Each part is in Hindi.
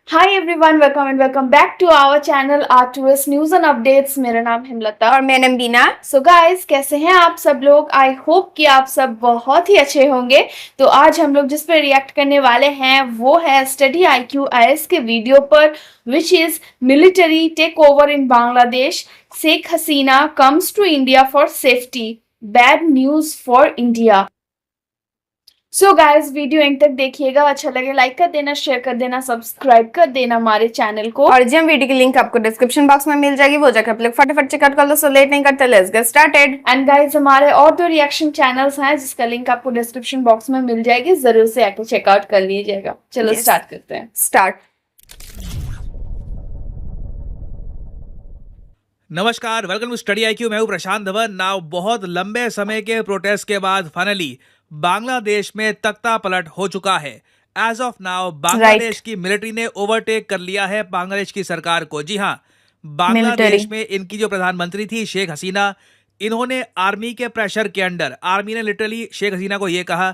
Hi everyone, welcome and welcome back to our channel R2S news and updates. मेरा नाम हिमलता। और मैं नमदीना। सो गाइस, कैसे हैं आप सब लोग? आई होप कि आप सब बहुत ही अच्छे होंगे। तो आज हम लोग जिस पर रिएक्ट करने वाले हैं वो है स्टडी IQIS के वीडियो पर, which is military take over in Bangladesh, Sheikh Hasina comes to India for safety, bad news for India. So guys, video end तक देखिएगा। अच्छा लगे लाइक कर देना, शेयर कर देना, सब्सक्राइब कर देना हमारे चैनल को। और जिम वीडियो की लिंक आपको डिस्क्रिप्शन बॉक्स में मिल जाएगी, वो जाकर आप लोग फटाफट चेकआउट कर लो। सो लेट नहीं करते, let's get started. And guys, हमारे और दो रिएक्शन चैनल्स हैं जिसका लिंक आपको डिस्क्रिप्शन बॉक्स में मिल जाएगी, जरूर से आके चेकआउट कर लीजिएगा। चलो स्टार्ट करते हैं। स्टार्ट। नमस्कार, वेलकम टू स्टडी IQ। मैं हूं प्रशांत धवन। नाउ बहुत लंबे समय के प्रोटेस्ट के बाद फाइनली बांग्लादेश में तख्ता पलट हो चुका है। एज ऑफ नाउ बांग्लादेश की मिलिट्री ने ओवरटेक कर लिया है बांग्लादेश की सरकार को। जी हाँ, बांग्लादेश में इनकी जो प्रधानमंत्री थी शेख हसीना, इन्होंने आर्मी के प्रेशर के अंडर, आर्मी ने लिटरली शेख हसीना को यह कहा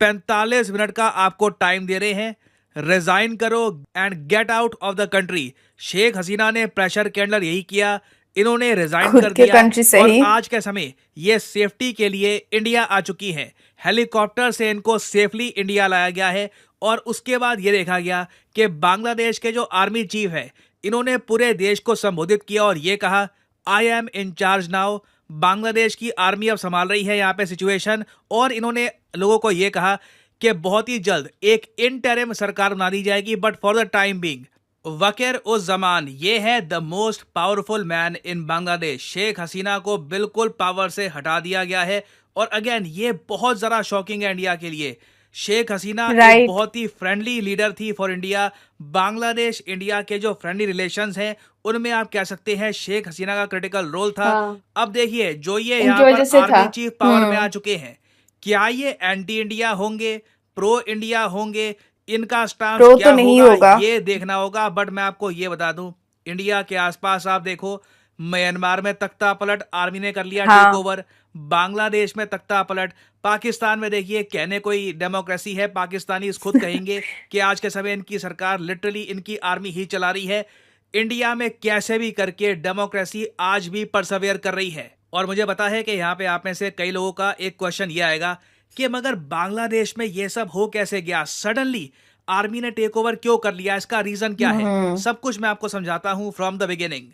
45 मिनट का आपको टाइम दे रहे हैं, रिजाइन करो and get out of the country. Sheikh Hasina ने प्रेशर के अंडर यही किया, इन्होंने रिजाइन कर दिया कंट्री से और ही आज के समय ये सेफ्टी के लिए इंडिया आ चुकी है। हेलीकॉप्टर से इनको सेफली इंडिया लाया गया है और उसके बाद ये देखा गया कि बांग्लादेश के जो आर्मी चीफ है, इन्होंने पूरे देश को संबोधित किया और ये कहा I am in charge now. Bangladesh की आर्मी अब संभाल रही है यहाँ पे सिचुएशन, और इन्होंने लोगों को ये कहा कि बहुत ही जल्द एक इंटरिम सरकार बना दी जाएगी, but for the time being वकीर उस जमान ये है the most powerful man in Bangladesh. Sheikh Hasina को बिल्कुल पावर से हटा दिया गया है और अगेन ये बहुत ज़रा शॉकिंग है इंडिया के लिए। शेख हसीना एक बहुत ही फ्रेंडली लीडर थी फॉर इंडिया। बांग्लादेश इंडिया के जो फ्रेंडली रिलेशंस हैं उनमें आप कह सकते हैं शेख हसीना का क्रिटिकल रोल था। अब देखिए जो ये यहाँ पर आर्मी चीफ पावर में आ चुके हैं, क्या ये एंटी इंडिया होंगे, प्रो इंडिया होंगे, इनका स्टांस क्या तो नहीं होगा ये देखना होगा। बट मैं आपको ये बता दूं, इंडिया के आसपास आप देखो, म्यांमार में तख्ता पलट आर्मी ने कर लिया टेक ओवर, बांग्लादेश में तख्ता पलट, पाकिस्तान में देखिए कहने कोई डेमोक्रेसी है, पाकिस्तानी खुद कहेंगे कि आज के समय इनकी सरकार लिटरली इनकी आर्मी ही चला रही है। इंडिया में कैसे भी करके डेमोक्रेसी आज भी परसवेयर कर रही है। और मुझे पता है कि यहाँ पे आप में से कई लोगों का एक क्वेश्चन ये आएगा कि मगर बांग्लादेश में ये सब हो कैसे गया, सडनली आर्मी ने टेक ओवर क्यों कर लिया, इसका रीजन क्या है? सब कुछ मैं आपको समझाता हूं फ्रॉम द बिगिनिंग।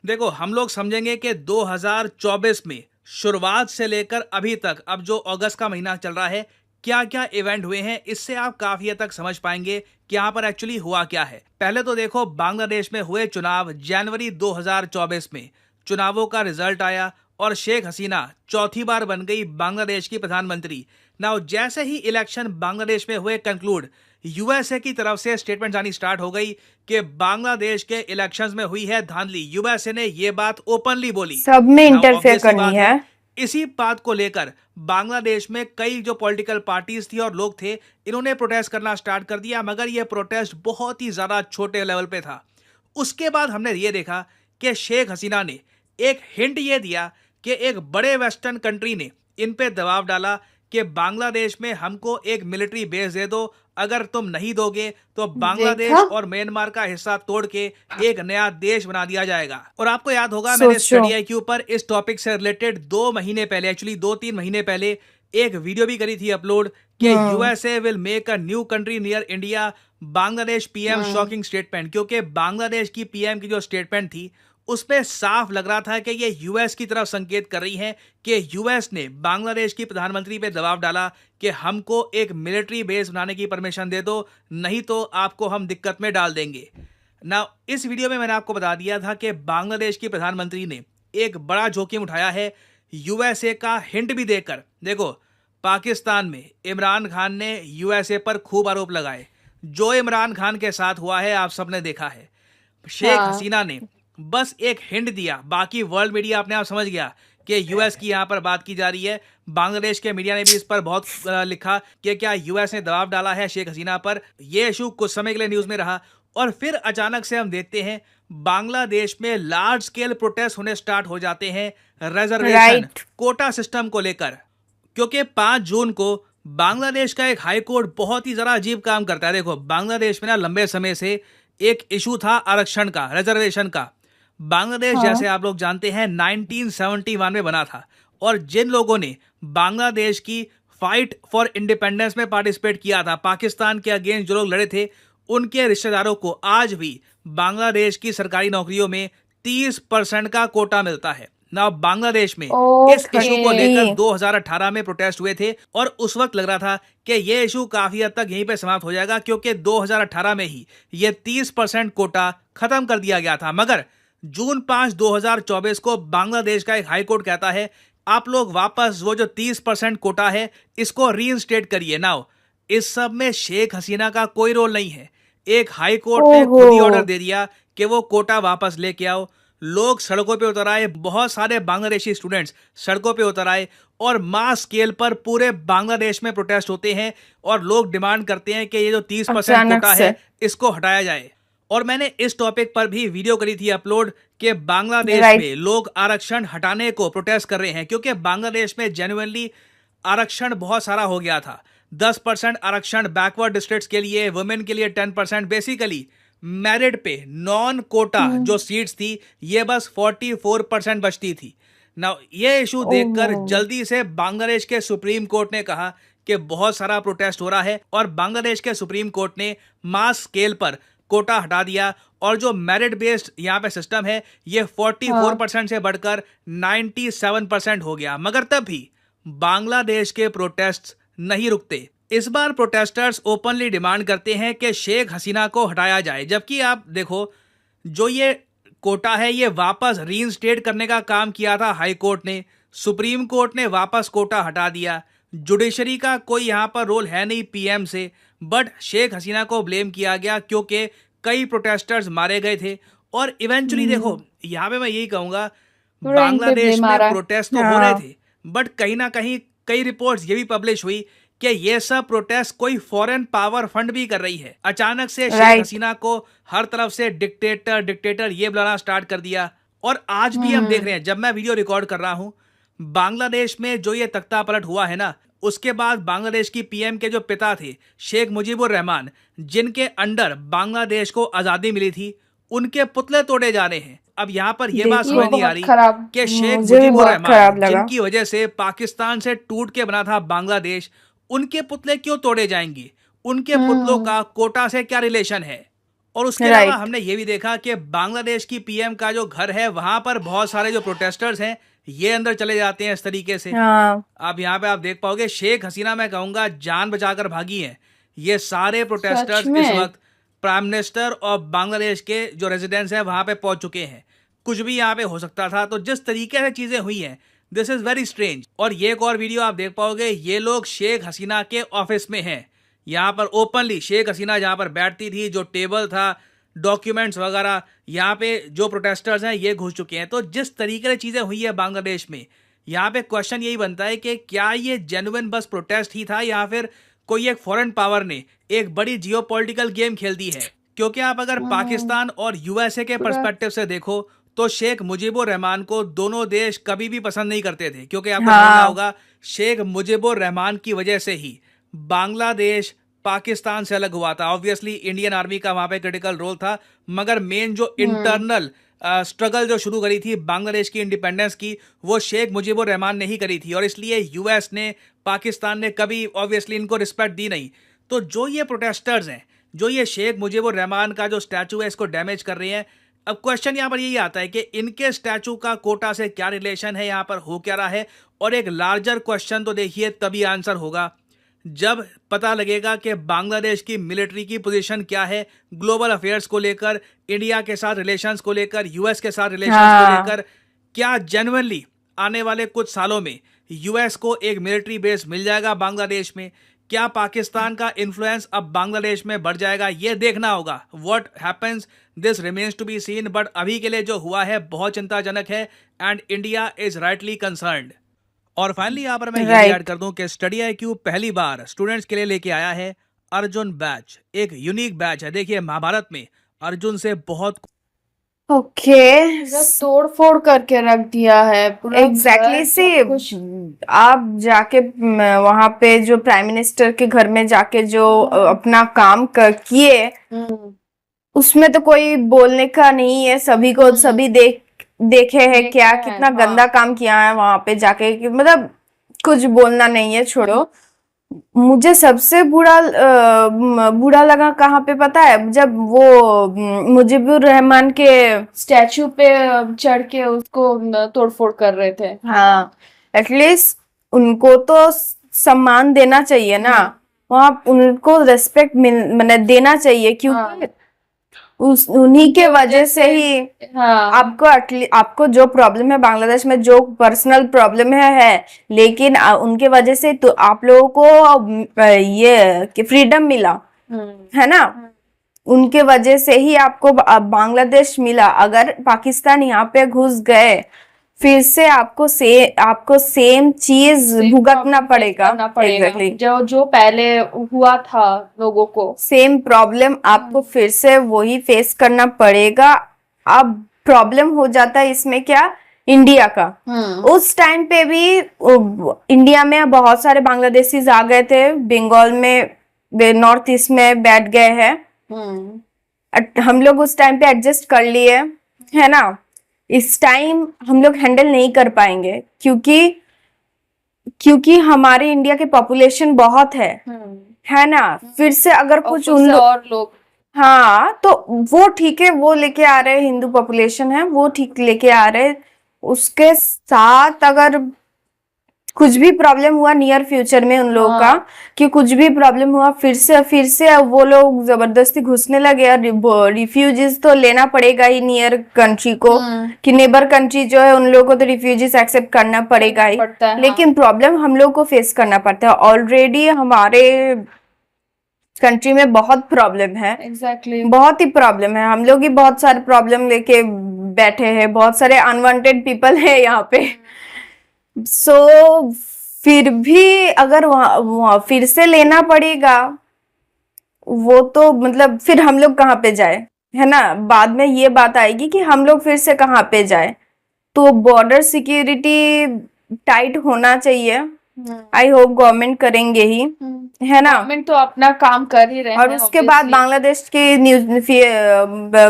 देखो, हम लोग समझेंगे कि 2024 में शुरुआत से लेकर अभी तक, अब जो अगस्त का महीना चल रहा है, क्या क्या इवेंट हुए हैं, इससे आप काफी हद तक समझ पाएंगे कि यहाँ पर एक्चुअली हुआ क्या है। पहले तो देखो, बांग्लादेश में हुए चुनाव जनवरी 2024 में चुनावों का रिजल्ट आया और शेख हसीना चौथी बार बन गई बांग्लादेश की प्रधानमंत्री। नाउ जैसे ही इलेक्शन बांग्लादेश में हुए कंक्लूड, यूएसए की तरफ से स्टेटमेंट आनी स्टार्ट हो गई कि बांग्लादेश के इलेक्शंस में हुई है धांधली। यूएसए ने यह बात ओपनली बोली, सब में इंटरफेयर करनी है। इसी बात को लेकर बांग्लादेश में कई जो पॉलिटिकल पार्टीज थी और लोग थे, इन्होंने प्रोटेस्ट करना स्टार्ट कर दिया, मगर यह प्रोटेस्ट बहुत ही ज्यादा छोटे लेवल पे था। उसके बाद हमने ये देखा कि शेख हसीना ने एक हिंट ये दिया कि एक बड़े वेस्टर्न कंट्री ने इन पे दबाव डाला कि बांग्लादेश में हमको एक मिलिट्री बेस दे दो, अगर तुम नहीं दोगे तो बांग्लादेश और म्यांमार का हिस्सा तोड़ के एक नया देश बना दिया जाएगा। और आपको याद होगा, मैंने स्टडी IQ पर इस टॉपिक से रिलेटेड 2 महीने पहले, एक्चुअली 2-3 महीने पहले एक वीडियो भी करी थी अपलोड कि USA will make a new country near India, Bangladesh PM shocking statement. क्योंकि बांग्लादेश की पीएम की जो स्टेटमेंट थी उसमें साफ लग रहा था कि ये यूएस की तरफ संकेत कर रही हैं कि यूएस ने बांग्लादेश की प्रधानमंत्री पे दबाव डाला कि हमको एक मिलिट्री बेस बनाने की परमिशन दे दो, नहीं तो आपको हम दिक्कत में डाल देंगे। ना इस वीडियो में मैंने आपको बता दिया था कि बांग्लादेश की प्रधानमंत्री ने एक बड़ा जोखिम उठाया है यूएसए का हिंट भी देकर। देखो, पाकिस्तान में इमरान खान ने यूएसए पर खूब आरोप लगाए, जो इमरान खान के साथ हुआ है आप सबने देखा है। शेख हसीना ने बस एक हिंट दिया, बाकी वर्ल्ड मीडिया अपने आप समझ गया कि यूएस की यहाँ पर बात की जा रही है। बांग्लादेश के मीडिया ने भी इस पर बहुत लिखा कि क्या यूएस ने दबाव डाला है शेख हसीना पर। यह इशू कुछ समय के लिए न्यूज में रहा और फिर अचानक से हम देखते हैं बांग्लादेश में लार्ज स्केल प्रोटेस्ट होने स्टार्ट हो जाते हैं रिजर्वेशन कोटा सिस्टम को लेकर। क्योंकि 5 जून को बांग्लादेश का एक हाई कोर्ट बहुत ही ज़रा अजीब काम करता है। देखो, बांग्लादेश में ना लंबे समय से एक इशू था आरक्षण का, रिजर्वेशन का। बांग्लादेश हाँ। जैसे आप लोग जानते हैं 1971 में बना था, और जिन लोगों ने बांग्लादेश की फाइट फॉर इंडिपेंडेंस में पार्टिसिपेट किया था, पाकिस्तान के अगेंस्ट जो लोग लड़े थे, उनके रिश्तेदारों को आज भी बांग्लादेश की सरकारी नौकरियों में 30% का कोटा मिलता है ना। बांग्लादेश में इस इशू को लेकर 2018 में प्रोटेस्ट हुए थे, और उस वक्त लग रहा था कि ये इशू काफी हद तक यहीं पे समाप्त हो जाएगा, क्योंकि 2018 में ही ये 30% कोटा खत्म कर दिया गया था। मगर जून 5, 2024 को बांग्लादेश का एक हाई कोर्ट कहता है आप लोग वापस वो जो 30% कोटा है इसको रीइंस्टेट करिए। नाउ इस सब में शेख हसीना का कोई रोल नहीं है। एक हाई कोर्ट ने खुद ही ऑर्डर दे दिया कि वो कोटा वापस लेके आओ। लोग सड़कों पे उतर आए, बहुत सारे बांग्लादेशी स्टूडेंट्स सड़कों पे उतर आए, और मास स्केल पर पूरे बांग्लादेश में प्रोटेस्ट होते हैं, और लोग डिमांड करते हैं कि ये जो 30% कोटा है इसको हटाया जाए। और मैंने इस टॉपिक पर भी वीडियो करी थी अपलोड कि बांग्लादेश में लोग आरक्षण हटाने को प्रोटेस्ट कर रहे हैं, क्योंकि बांग्लादेश में जेन्युइनली आरक्षण बहुत सारा हो गया था। 10% आरक्षण बैकवर्ड डिस्ट्रिक्ट्स के लिए, वुमेन के लिए 10%, बेसिकली मेरिट पे नॉन कोटा जो सीट्स थी ये बस 44% बचती थी ना। ये इशू देखकर जल्दी से बांग्लादेश के सुप्रीम कोर्ट ने कहा कि बहुत सारा प्रोटेस्ट हो रहा है, और बांग्लादेश के सुप्रीम कोर्ट ने मास स्केल पर कोटा हटा दिया, और जो मेरिट बेस्ड यहाँ पे सिस्टम है ये 44% से बढ़कर 97% हो गया। मगर तब भी बांग्लादेश के प्रोटेस्ट नहीं रुकते। इस बार प्रोटेस्टर्स ओपनली डिमांड करते हैं कि शेख हसीना को हटाया जाए, जबकि आप देखो जो ये कोटा है ये वापस रीइंस्टेट करने का काम किया था हाई कोर्ट ने, सुप्रीम कोर्ट ने वापस कोटा हटा दिया। जुडिशरी का कोई यहाँ पर रोल है नहीं पीएम से, बट शेख हसीना को ब्लेम किया गया क्योंकि कई प्रोटेस्टर्स मारे गए थे। और इवेंचुअली देखो यहाँ पे मैं यही कहूँगा, बांग्लादेश में प्रोटेस्ट तो हो रहे थे, बट कहीं ना कहीं कई रिपोर्ट्स ये भी पब्लिश हुई कि ये सब प्रोटेस्ट कोई फॉरेन पावर फंड भी कर रही है। अचानक से शेख हसीना को हर तरफ से डिक्टेटर ये बुलाना स्टार्ट कर दिया। और आज भी हम देख रहे हैं, जब मैं वीडियो रिकॉर्ड कर रहा हूं, बांग्लादेश में जो ये तख्ता पलट हुआ है ना, उसके बाद बांग्लादेश की पीएम के जो पिता थे शेख मुजीबुर रहमान, जिनके अंडर बांग्लादेश को आजादी मिली थी, उनके पुतले तोड़े जा रहे हैं। अब यहाँ पर यह बात समझ नहीं आ रही कि शेख मुजीबुर रहमान, जिनकी वजह से पाकिस्तान से टूट के बना था बांग्लादेश, उनके पुतले क्यों तोड़े जाएंगे? उनके पुतलों का कोटा से क्या रिलेशन है? और उसके अलावा हमने ये भी देखा कि बांग्लादेश की पीएम का जो घर है वहां पर बहुत सारे जो प्रोटेस्टर्स हैं ये अंदर चले जाते हैं इस तरीके से। अब यहाँ पे आप देख पाओगे शेख हसीना, मैं कहूंगा जान बचाकर भागी हैं। ये सारे प्रोटेस्टर्स इस वक्त प्राइम मिनिस्टर और बांग्लादेश के जो रेजिडेंट्स हैं वहां पे पहुंच चुके हैं। कुछ भी यहाँ पे हो सकता था। तो जिस तरीके से चीजें हुई हैं, दिस इज वेरी स्ट्रेंज। और ये एक और वीडियो आप देख पाओगे, ये लोग शेख हसीना के ऑफिस में हैं। यहाँ पर ओपनली शेख हसीना जहाँ पर बैठती थी, जो टेबल था, डॉक्यूमेंट्स वगैरह, यहाँ पे जो प्रोटेस्टर्स हैं ये घुस चुके हैं। तो जिस तरीके से चीज़ें हुई है बांग्लादेश में, यहाँ पे क्वेश्चन यही बनता है कि क्या ये जेन्युइन बस प्रोटेस्ट ही था, या फिर कोई एक फॉरेन पावर ने एक बड़ी जियोपॉलिटिकल गेम खेल दी है? क्योंकि आप अगर पाकिस्तान और यूएसए के पर्सपेक्टिव से देखो तो शेख मुजीबुर रहमान को दोनों देश कभी भी पसंद नहीं करते थे, क्योंकि आपको समझना होगा शेख मुजीबुर रहमान की वजह से ही बांग्लादेश पाकिस्तान से अलग हुआ था। ऑब्वियसली इंडियन आर्मी का वहां पे क्रिटिकल रोल था, मगर मेन जो इंटरनल स्ट्रगल जो शुरू करी थी बांग्लादेश की इंडिपेंडेंस की, वो शेख मुजीबुर रहमान ने ही करी थी। और इसलिए यूएस ने, पाकिस्तान ने कभी ऑब्वियसली इनको रिस्पेक्ट दी नहीं। तो जो ये प्रोटेस्टर्स हैं, जो ये शेख मुजीबुर रहमान का जो स्टैचू है इसको डैमेज कर रहे हैं, अब क्वेश्चन यहाँ पर यही आता है कि इनके स्टैचू का कोटा से क्या रिलेशन है, यहाँ पर हो क्या रहा है? और एक लार्जर क्वेश्चन तो देखिए तभी आंसर होगा जब पता लगेगा कि बांग्लादेश की मिलिट्री की पोजीशन क्या है ग्लोबल अफेयर्स को लेकर, इंडिया के साथ रिलेशंस को लेकर, यूएस के साथ रिलेशंस को लेकर। क्या जेन्युइनली आने वाले कुछ सालों में यूएस को एक मिलिट्री बेस मिल जाएगा बांग्लादेश में? क्या पाकिस्तान का इन्फ्लुएंस अब बांग्लादेश में बढ़ जाएगा? ये देखना होगा। What happens this remains to be seen, but अभी के लिए जो हुआ है बहुत चिंताजनक है, and India is rightly concerned. और फाइनली यहाँ पर मैं ये ऐड कर दूं कि स्टडी IQ पहली बार स्टूडेंट्स के लिए लेके आया है अर्जुन बैच। एक यूनिक बैच है। देखिए महाभारत में अर्जुन से बहुत तोड़ फोड़ करके रख दिया है पूरा। एग्जैक्टली से आप जाके वहां पे जो प्राइम मिनिस्टर के घर में जाके जो अपना काम किए, उसमें तो कोई बोलने का नहीं है, सभी को सभी देखे हैं क्या है, कितना हाँ। गंदा काम किया है वहां पे जाके, कि मतलब कुछ बोलना नहीं है, छोड़ो। मुझे सबसे बुरा लगा कहाँ पे पता है, जब वो मुजीबुर रहमान के, स्टैचू पे चढ़ के उसको तोड़फोड़ कर रहे थे। हाँ, एटलीस्ट उनको तो सम्मान देना चाहिए ना, वहाँ उनको रेस्पेक्ट मैंने देना चाहिए, क्योंकि उस उन्हीं के वजह से ही हाँ, आपको जो प्रॉब्लम है बांग्लादेश में, जो पर्सनल प्रॉब्लम है, लेकिन उनके वजह से तो आप लोगों को ये फ्रीडम मिला, है ना। उनके वजह से ही आपको बांग्लादेश मिला। अगर पाकिस्तान यहाँ पे घुस गए, फिर से आपको सेम चीज भुगतना पड़ेगा। एग्जैक्टली, जो पहले हुआ था लोगों को, सेम प्रॉब्लम आपको फिर से वही फेस करना पड़ेगा। अब प्रॉब्लम हो जाता है इसमें क्या, इंडिया का। उस टाइम पे भी इंडिया में बहुत सारे बांग्लादेशीज आ गए थे, बंगाल में, नॉर्थ ईस्ट में बैठ गए हैं। हम लोग उस टाइम पे एडजस्ट कर लिए, है ना। इस टाइम हम लोग हैंडल नहीं कर पाएंगे, क्योंकि हमारे इंडिया के पॉपुलेशन बहुत है ना। फिर से अगर कुछ उन लोग, हाँ, तो वो ठीक है, वो लेके आ रहे हैं, हिंदू पॉपुलेशन है वो ठीक लेके आ रहे हैं। उसके साथ अगर कुछ भी प्रॉब्लम हुआ नियर फ्यूचर में उन लोगों का, कि कुछ भी प्रॉब्लम हुआ, फिर से वो लोग जबरदस्ती घुसने लगे, और रिफ्यूजीज तो लेना पड़ेगा ही नियर कंट्री को, कि नेबर कंट्री जो है उन लोगों को तो रिफ्यूजीज एक्सेप्ट करना पड़ेगा ही। लेकिन प्रॉब्लम हम लोग को फेस करना पड़ता है, ऑलरेडी हमारे कंट्री में बहुत प्रॉब्लम है। एग्जैक्टली, बहुत ही प्रॉब्लम है, हम लोग ही बहुत सारे प्रॉब्लम लेके बैठे हैं, बहुत सारे अनवांटेड पीपल है यहाँ पे। सो फिर भी अगर वहां फिर से लेना पड़ेगा, वो तो मतलब फिर हम लोग कहाँ पे जाए, है ना। बाद में ये बात आएगी कि हम लोग फिर से कहाँ पे जाए। तो बॉर्डर सिक्योरिटी टाइट होना चाहिए। आई होप गवर्नमेंट करेंगे ही, है ना। गवर्नमेंट तो अपना काम कर ही रहे हैं। और उसके बाद बांग्लादेश की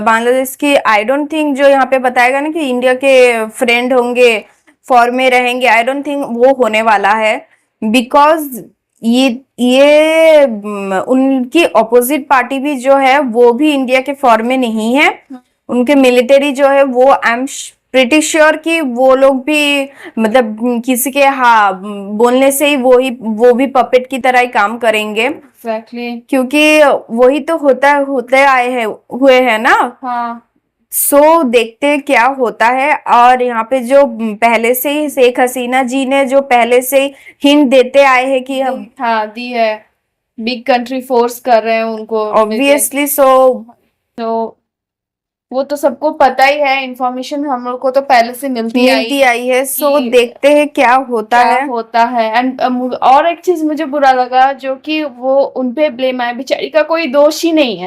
बांग्लादेश की आई डोंट थिंक, जो यहाँ पे बताएगा ना कि इंडिया के फ्रेंड होंगे, फॉर्म में रहेंगे, आई डोंट थिंक वो होने वाला है। बिकॉज ये उनकी ऑपोजिट पार्टी भी जो है वो भी इंडिया के फॉर्म में नहीं है। उनके मिलिट्री जो है वो आई एम प्रिटी श्योर कि वो लोग भी मतलब किसी के बोलने से ही वो भी पपेट की तरह ही काम करेंगे। एग्जैक्टली, क्योंकि वही तो होते आए हैं हुए हैं ना। सो देखते हैं क्या होता है। और यहाँ पे जो पहले से ही शेख हसीना जी ने जो पहले से ही हिंट देते आए हैं कि हम दी है, बिग कंट्री फोर्स कर रहे हैं उनको, ऑब्वियसली। तो वो तो सबको पता ही है, इंफॉर्मेशन हम लोग को तो पहले से मिलती आई है। सो देखते हैं क्या होता है। एंड और एक चीज मुझे बुरा लगा, जो कि वो उनपे ब्लेम आया, बेचारी का कोई दोष ही नहीं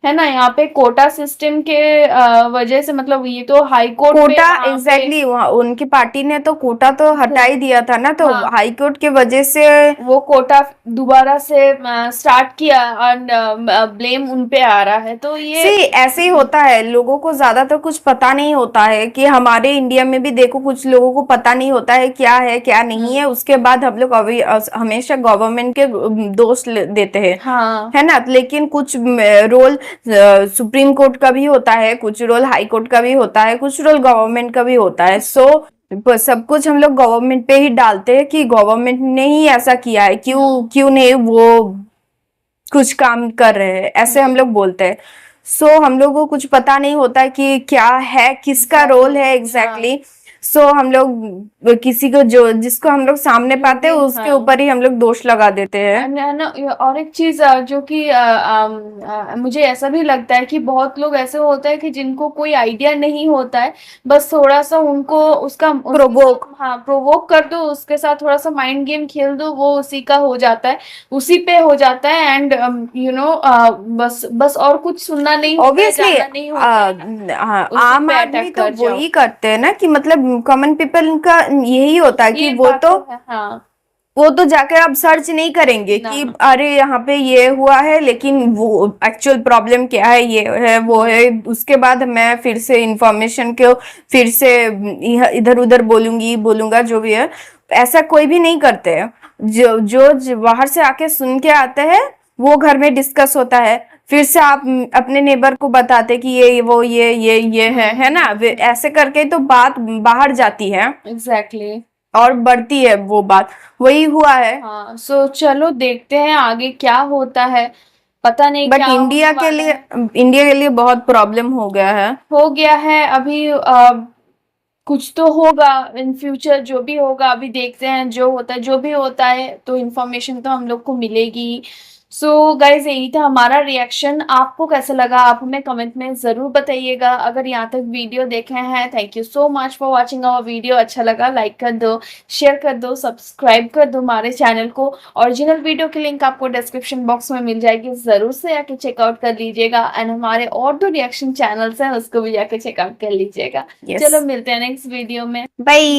है ना। यहाँ पे कोटा सिस्टम के वजह से, मतलब ये तो हाई कोर्ट कोटा एग्जैक्टली उनकी पार्टी ने तो कोटा तो हटा ही दिया था ना, तो हाई कोर्ट के वजह से वो कोटा दोबारा से स्टार्ट किया, और ब्लेम उनपे आ रहा है। तो ये ऐसे ही होता है, लोगों को ज्यादातर कुछ पता नहीं होता है। कि हमारे इंडिया में भी देखो, कुछ लोगों को पता नहीं होता है क्या नहीं है। उसके बाद हम लोग हमेशा गवर्नमेंट के दोष देते हैं, है ना। लेकिन कुछ रोल सुप्रीम कोर्ट का भी होता है, कुछ रोल हाई कोर्ट का भी होता है, कुछ रोल गवर्नमेंट का भी होता है। सो सब कुछ हम लोग गवर्नमेंट पे ही डालते हैं कि गवर्नमेंट ने ही ऐसा किया है, क्यों नहीं वो कुछ काम कर रहे हैं, ऐसे हम लोग बोलते हैं। सो हम लोग को कुछ पता नहीं होता है कि क्या है, किसका रोल है एग्जैक्टली। सो हम लोग किसी को जिसको हम लोग सामने पाते हैं उसके ऊपर ही हम लोग दोष लगा देते हैं। और एक चीज जो कि मुझे ऐसा भी लगता है कि बहुत लोग ऐसे होते हैं कि जिनको कोई आइडिया नहीं होता है, बस थोड़ा सा उनको प्रोवोक कर दो, उसके साथ थोड़ा सा माइंड गेम खेल दो, वो उसी का हो जाता है, उसी पे हो जाता है। एंड बस और कुछ सुनना नहीं ऑब्वियसली आम आदमी तो वही करते हैं ना, कि मतलब कॉमन पीपल का यही होता है कि वो तो वो तो जाके आप सर्च नहीं करेंगे ना। कि अरे यहाँ पे ये हुआ है, लेकिन वो एक्चुअल प्रॉब्लम क्या है, ये है वो है, उसके बाद मैं फिर से इंफॉर्मेशन को फिर से इधर उधर बोलूंगा जो भी है, ऐसा कोई भी नहीं करते हैं। जो बाहर से आके सुन के आते हैं वो घर में डिस्कस होता है, फिर से आप अपने नेबर को बताते कि ये वो ये है ना, ऐसे करके तो बात बाहर जाती है एग्जैक्टली। और बढ़ती है वो बात, वही हुआ है। हाँ, सो चलो देखते हैं आगे क्या होता है, पता नहीं बट क्या इंडिया होने के वाला लिए है। इंडिया के लिए बहुत प्रॉब्लम हो गया है। हो गया है अभी, कुछ तो होगा इन फ्यूचर, जो भी होगा अभी देखते हैं, जो होता है जो भी होता है तो इन्फॉर्मेशन तो हम लोग को मिलेगी। सो गाइज यही था हमारा रिएक्शन, आपको कैसा लगा आप हमें कमेंट में ज़रूर बताइएगा। अगर यहाँ तक वीडियो देखे हैं, thank you so much for watching our video. अच्छा लगा लाइक कर दो, शेयर कर दो, सब्सक्राइब कर दो हमारे चैनल को। ओरिजिनल वीडियो की लिंक आपको डिस्क्रिप्शन बॉक्स में मिल जाएगी, ज़रूर से आके चेकआउट कर लीजिएगा। एंड हमारे और दो रिएक्शन चैनल्स हैं उसको भी जाके चेकआउट कर लीजिएगा। Yes. चलो मिलते हैं नेक्स्ट वीडियो में। बाय।